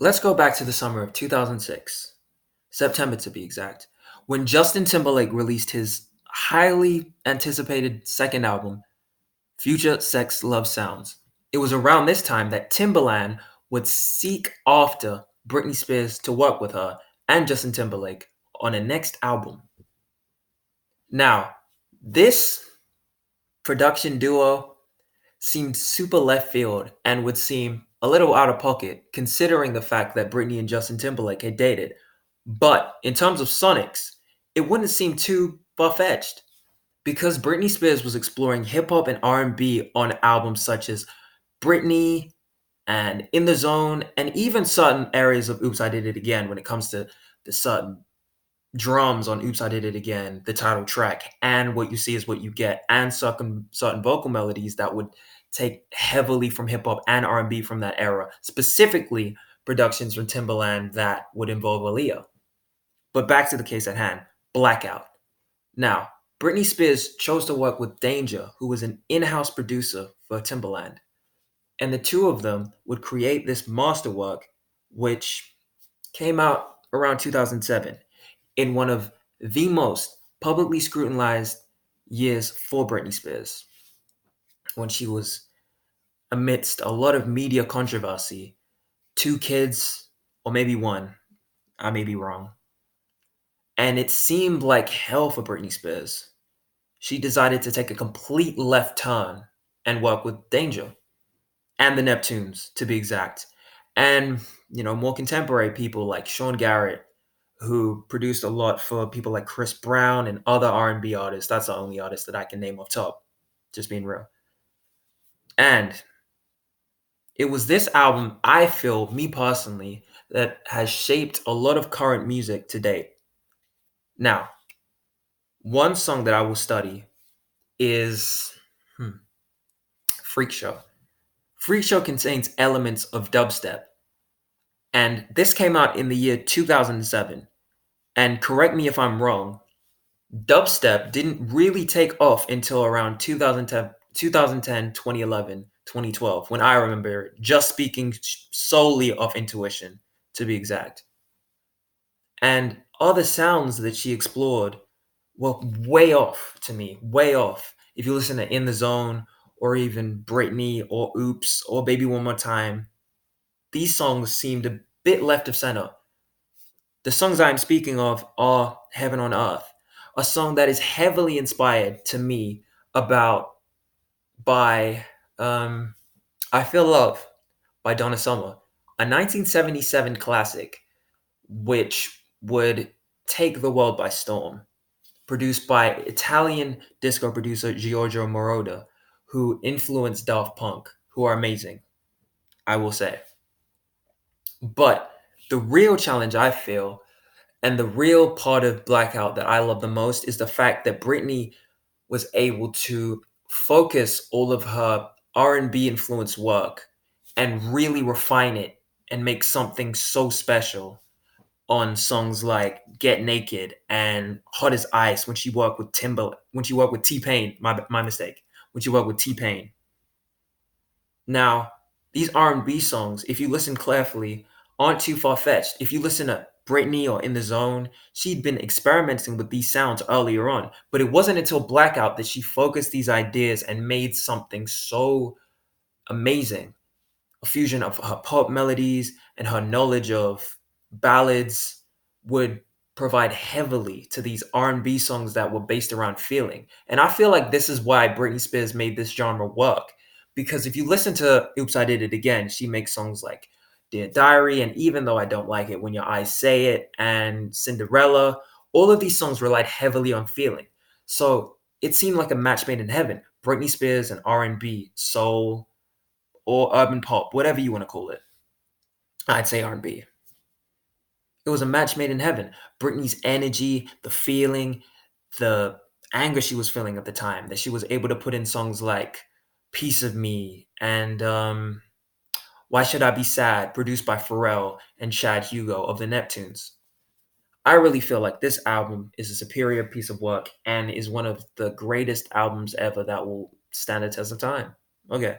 Let's go back to the summer of 2006, September to be exact, when Justin Timberlake released his highly anticipated second album, Future Sex Love Sounds. It was around this time that Timbaland would seek after Britney Spears to work with her and Justin Timberlake on a next album. Now, this production duo seemed super left field and would seem a little out of pocket considering the fact that Britney and Justin Timberlake had dated. But in terms of sonics, it wouldn't seem too far-fetched because Britney Spears was exploring hip hop and R&B on albums such as Britney and In the Zone and even certain areas of Oops I Did It Again when it comes to the certain drums on Oops I Did It Again, the title track, and What You See Is What You Get, and certain vocal melodies that would take heavily from hip hop and R&B from that era, specifically productions from Timbaland that would involve Aaliyah. But back to the case at hand, Blackout. Now, Britney Spears chose to work with Danger, who was an in-house producer for Timbaland, and the two of them would create this masterwork, which came out around 2007 in one of the most publicly scrutinized years for Britney Spears, when she was amidst a lot of media controversy, two kids, or maybe one, I may be wrong, and it seemed like hell for Britney Spears. She decided to take a complete left turn and work with Danger and the Neptunes, to be exact. And, more contemporary people like Sean Garrett, who produced a lot for people like Chris Brown and other R&B artists. That's the only artist that I can name off top, just being real. And it was this album, I feel, me personally, that has shaped a lot of current music to date. Now, one song that I will study is Freak Show. Freak Show contains elements of dubstep, and this came out in the year 2007. And correct me if I'm wrong, dubstep didn't really take off until around 2010, 2011, 2012, when I remember just speaking solely of intuition, to be exact. And other sounds that she explored were way off to me, way off. If you listen to In the Zone or even Britney or Oops or Baby One More Time, these songs seemed a bit left of center. The songs I'm speaking of are Heaven on Earth, a song that is heavily inspired to me about by I Feel Love by Donna Summer, a 1977 classic which would take the world by storm, produced by Italian disco producer Giorgio Moroder, who influenced Daft Punk, who are amazing, I will say. But the real challenge I feel, and the real part of Blackout that I love the most, is the fact that Britney was able to focus all of her R&B influenced work and really refine it and make something so special on songs like Get Naked and Hot as Ice when she worked with T-Pain, my mistake, when she worked with T-Pain. Now, these R&B songs, if you listen carefully, aren't too far-fetched. If you listen to Britney or In the Zone, she'd been experimenting with these sounds earlier on, but it wasn't until Blackout that she focused these ideas and made something so amazing. A fusion of her pop melodies and her knowledge of ballads would provide heavily to these R&B songs that were based around feeling. And I feel like this is why Britney Spears made this genre work. Because if you listen to Oops, I Did It Again, she makes songs like Dear Diary, and even though I don't like it, When Your Eyes Say It, and Cinderella, all of these songs relied heavily on feeling. So it seemed like a match made in heaven. Britney Spears and R&B, soul, or urban pop, whatever you want to call it. I'd say R&B. It was a match made in heaven. Britney's energy, the feeling, the anger she was feeling at the time, that she was able to put in songs like Piece of Me and Why Should I Be Sad, produced by Pharrell and Chad Hugo of the Neptunes. I really feel like this album is a superior piece of work and is one of the greatest albums ever that will stand the test of time. Okay.